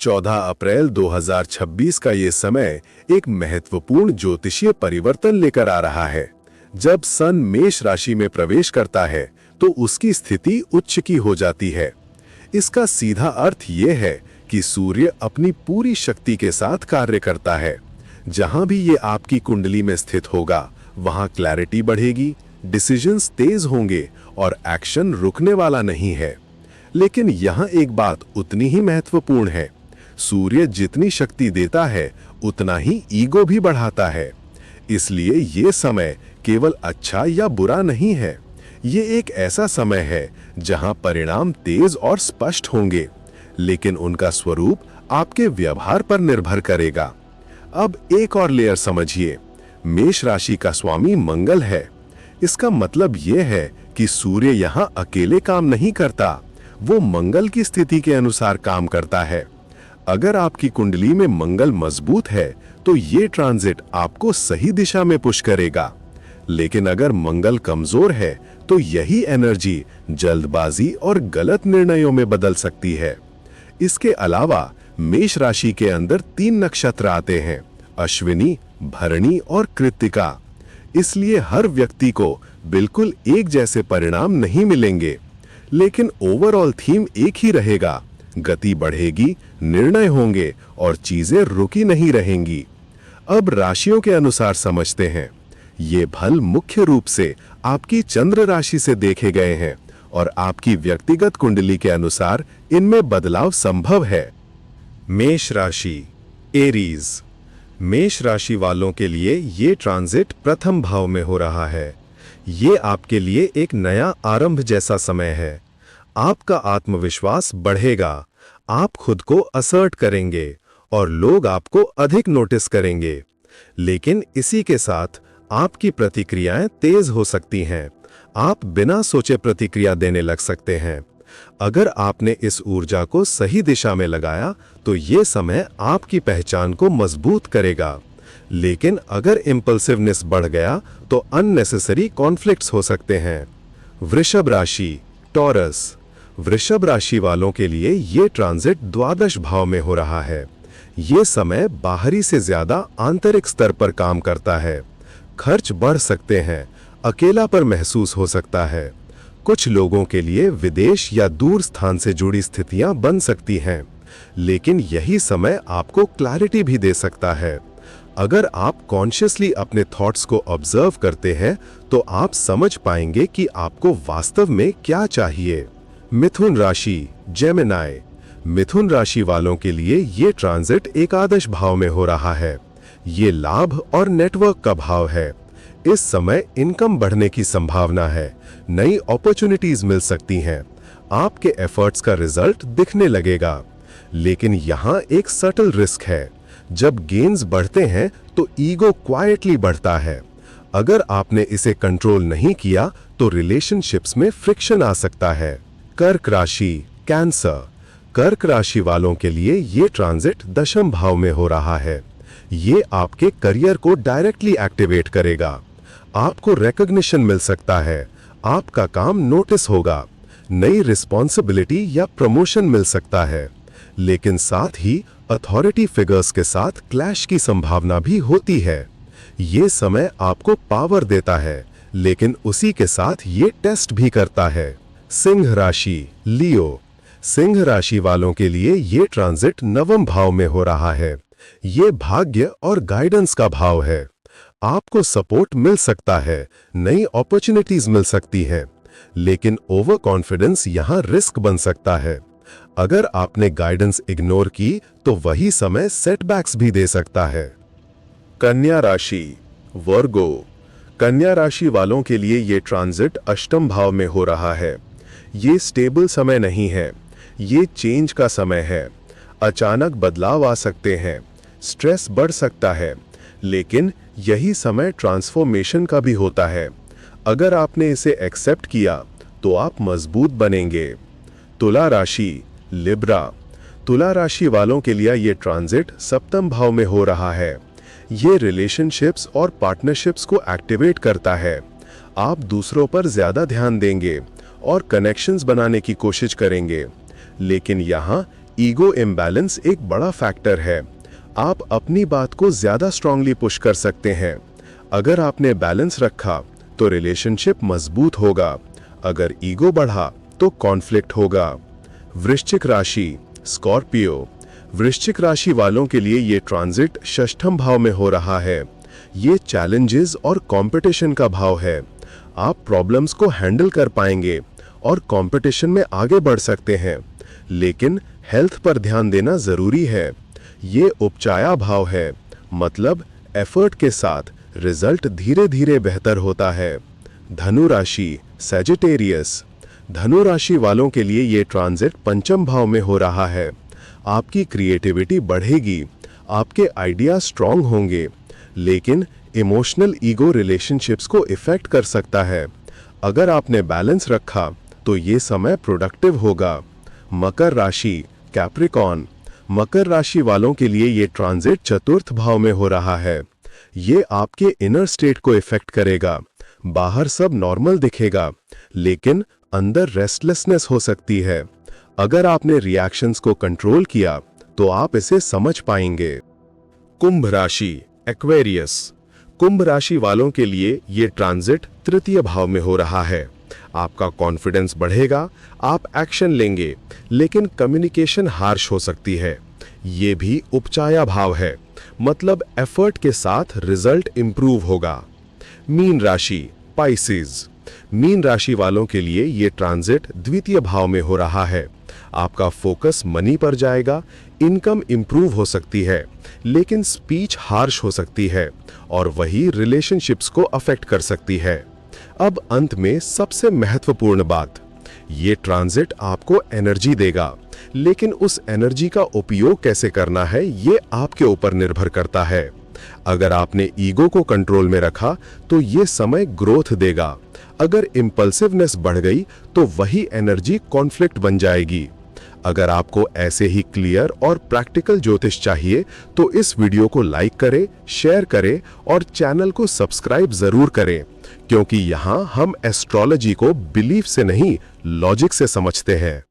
14 अप्रैल 2026 का ये समय एक महत्वपूर्ण ज्योतिषीय परिवर्तन लेकर आ रहा है। जब सन मेष राशि में प्रवेश करता है तो उसकी स्थिति उच्च की हो जाती है। इसका सीधा अर्थ ये है कि सूर्य अपनी पूरी शक्ति के साथ कार्य करता है। जहां भी ये आपकी कुंडली में स्थित होगा, वहां क्लैरिटी बढ़ेगी, डिसीजंस तेज होंगे और एक्शन रुकने वाला नहीं है। लेकिन यहाँ एक बात उतनी ही महत्वपूर्ण है। सूर्य जितनी शक्ति देता है, उतना ही ईगो भी बढ़ाता है। इसलिए ये समय केवल अच्छा या बुरा नहीं है। ये एक ऐसा समय है जहां परिणाम तेज और स्पष्ट होंगे, लेकिन उनका स्वरूप आपके व्यवहार पर निर्भर करेगा। अब एक और लेयर समझिए। मेष राशि का स्वामी मंगल है। इसका मतलब यह है कि सूर्य यहाँ अकेले काम नहीं करता, वो मंगल की स्थिति के अनुसार काम करता है। अगर आपकी कुंडली में मंगल मजबूत है तो ये ट्रांजिट आपको सही दिशा में पुश करेगा। लेकिन अगर मंगल कमजोर है तो यही एनर्जी जल्दबाजी और गलत निर्णयों में बदल सकती है। इसके अलावा मेष राशि के अंदर 3 नक्षत्र आते हैं, अश्विनी, भरणी और कृत्तिका। इसलिए हर व्यक्ति को बिल्कुल एक जैसे परिणाम नहीं मिलेंगे, लेकिन ओवरऑल थीम एक ही रहेगा। गति बढ़ेगी, निर्णय होंगे और चीजें रुकी नहीं रहेंगी। अब राशियों के अनुसार समझते हैं। ये फल मुख्य रूप से आपकी चंद्र राशि से देखे गए हैं और आपकी व्यक्तिगत कुंडली के अनुसार इनमें बदलाव संभव है। मेष राशि, एरीज। मेष राशि वालों के लिए ये ट्रांजिट प्रथम भाव में हो रहा है। ये आपके लिए एक नया आरंभ जैसा समय है। आपका आत्मविश्वास बढ़ेगा, आप खुद को असर्ट करेंगे और लोग आपको अधिक नोटिस करेंगे। लेकिन इसी के साथ आपकी प्रतिक्रियाएं तेज हो सकती हैं। आप बिना सोचे प्रतिक्रिया देने लग सकते हैं। अगर आपने इस ऊर्जा को सही दिशा में लगाया तो ये समय आपकी पहचान को मजबूत करेगा। लेकिन अगर इम्पल्सिवनेस बढ़ गया तो अननेसेसरी कॉन्फ्लिक्ट्स हो सकते हैं। वृषभ राशि, टॉरस। वृषभ राशि वालों के लिए ये ट्रांजिट द्वादश भाव में हो रहा है। ये समय बाहरी से ज्यादा आंतरिक स्तर पर काम करता है। खर्च बढ़ सकते हैं, अकेलापन महसूस हो सकता है। कुछ लोगों के लिए विदेश या दूर स्थान से जुड़ी स्थितियां बन सकती हैं, लेकिन यही समय आपको क्लैरिटी भी दे सकता है। अगर आप कॉन्शियसली अपने थॉट्स को ऑब्जर्व करते हैं तो आप समझ पाएंगे कि आपको वास्तव में क्या चाहिए। मिथुन राशि, जेमिनाई। मिथुन राशि वालों के लिए ये ट्रांजिट एकादश भाव में हो रहा है। ये लाभ और नेटवर्क का भाव है। इस समय इनकम बढ़ने की संभावना है, नई अपॉर्चुनिटीज मिल सकती हैं, आपके एफर्ट्स का रिजल्ट दिखने लगेगा। लेकिन यहाँ एक सटल रिस्क है। जब गेन्स बढ़ते हैं तो ईगो क्वाइटली बढ़ता है। अगर आपने इसे कंट्रोल नहीं किया तो रिलेशनशिप्स में फ्रिक्शन आ सकता है। कर्क राशि, कैंसर। कर्क राशि वालों के लिए ये ट्रांजिट दशम भाव में हो रहा है। ये आपके करियर को डायरेक्टली एक्टिवेट करेगा। आपको रिकॉग्निशन मिल सकता है, आपका काम नोटिस होगा, नई रिस्पॉन्सिबिलिटी या प्रमोशन मिल सकता है। लेकिन साथ ही अथॉरिटी फिगर्स के साथ क्लैश की संभावना भी होती है। ये समय आपको पावर देता है, लेकिन उसी के साथ ये टेस्ट भी करता है। सिंह राशि, लियो। सिंह राशि वालों के लिए ये ट्रांजिट नवम भाव में हो रहा है। ये भाग्य और गाइडेंस का भाव है। आपको सपोर्ट मिल सकता है, नई अपॉर्चुनिटीज मिल सकती हैं, लेकिन ओवर कॉन्फिडेंस यहाँ रिस्क बन सकता है। अगर आपने गाइडेंस इग्नोर की तो वही समय सेटबैक्स भी दे सकता है। कन्या राशि, वर्गो। कन्या राशि वालों के लिए ये ट्रांजिट अष्टम भाव में हो रहा है। ये स्टेबल समय नहीं है, ये चेंज का समय है। अचानक बदलाव आ सकते हैं, स्ट्रेस बढ़ सकता है, लेकिन यही समय ट्रांसफॉर्मेशन का भी होता है। अगर आपने इसे एक्सेप्ट किया तो आप मजबूत बनेंगे। तुला राशि, लिब्रा। तुला राशि वालों के लिए ये ट्रांजिट सप्तम भाव में हो रहा है। ये रिलेशनशिप्स और पार्टनरशिप्स को एक्टिवेट करता है। आप दूसरों पर ज्यादा ध्यान देंगे और कनेक्शंस बनाने की कोशिश करेंगे। लेकिन यहाँ ईगो इम्बैलेंस एक बड़ा फैक्टर है। आप अपनी बात को ज्यादा स्ट्रांगली पुश कर सकते हैं। अगर आपने बैलेंस रखा तो रिलेशनशिप मजबूत होगा, अगर ईगो बढ़ा तो कॉन्फ्लिक्ट होगा। वृश्चिक राशि, स्कॉर्पियो। वृश्चिक राशि वालों के लिए ये ट्रांजिट षष्ठम भाव में हो रहा है। ये चैलेंजेस और कंपटीशन का भाव है। आप प्रॉब्लम्स को हैंडल कर पाएंगे और कंपटीशन में आगे बढ़ सकते हैं, लेकिन हेल्थ पर ध्यान देना जरूरी है। ये उपचाया भाव है, मतलब एफर्ट के साथ रिजल्ट धीरे धीरे बेहतर होता है। धनु राशि, सैजिटेरियस। धनु राशि वालों के लिए ये ट्रांजिट पंचम भाव में हो रहा है। आपकी क्रिएटिविटी बढ़ेगी, आपके आइडिया स्ट्रांग होंगे, लेकिन इमोशनल ईगो रिलेशनशिप्स को इफेक्ट कर सकता है। अगर आपने बैलेंस रखा तो ये समय प्रोडक्टिव होगा। मकर राशि, कैप्रिकॉर्न। मकर राशि वालों के लिए ये ट्रांजिट चतुर्थ भाव में हो रहा है। ये आपके इनर स्टेट को इफेक्ट करेगा। बाहर सब नॉर्मल दिखेगा, लेकिन अंदर रेस्टलेसनेस हो सकती है। अगर आपने रिएक्शंस को कंट्रोल किया तो आप इसे समझ पाएंगे। कुंभ राशि, एक्वेरियस। कुंभ राशि वालों के लिए ये ट्रांजिट तृतीय भाव में हो रहा है। आपका कॉन्फिडेंस बढ़ेगा, आप एक्शन लेंगे, लेकिन कम्युनिकेशन हार्श हो सकती है। ये भी उपचाया भाव है, मतलब एफर्ट के साथ रिजल्ट इंप्रूव होगा। मीन राशि, पाइसेस। मीन राशि वालों के लिए ये ट्रांजिट द्वितीय भाव में हो रहा है। आपका फोकस मनी पर जाएगा, इनकम इंप्रूव हो सकती है, लेकिन स्पीच हार्श हो सकती है और वही रिलेशनशिप्स को अफेक्ट कर सकती है। अब अंत में सबसे महत्वपूर्ण बात, ये ट्रांजिट आपको एनर्जी देगा, लेकिन उस एनर्जी का उपयोग कैसे करना है ये आपके ऊपर निर्भर करता है। अगर आपने ईगो को कंट्रोल में रखा तो ये समय ग्रोथ देगा। अगर इंपल्सिवनेस बढ़ गई तो वही एनर्जी कॉन्फ्लिक्ट बन जाएगी। अगर आपको ऐसे ही क्लियर और प्रैक्टिकल ज्योतिष चाहिए तो इस वीडियो को लाइक करें, शेयर करें और चैनल को सब्सक्राइब जरूर करें, क्योंकि यहाँ हम एस्ट्रोलॉजी को बिलीफ से नहीं, लॉजिक से समझते हैं।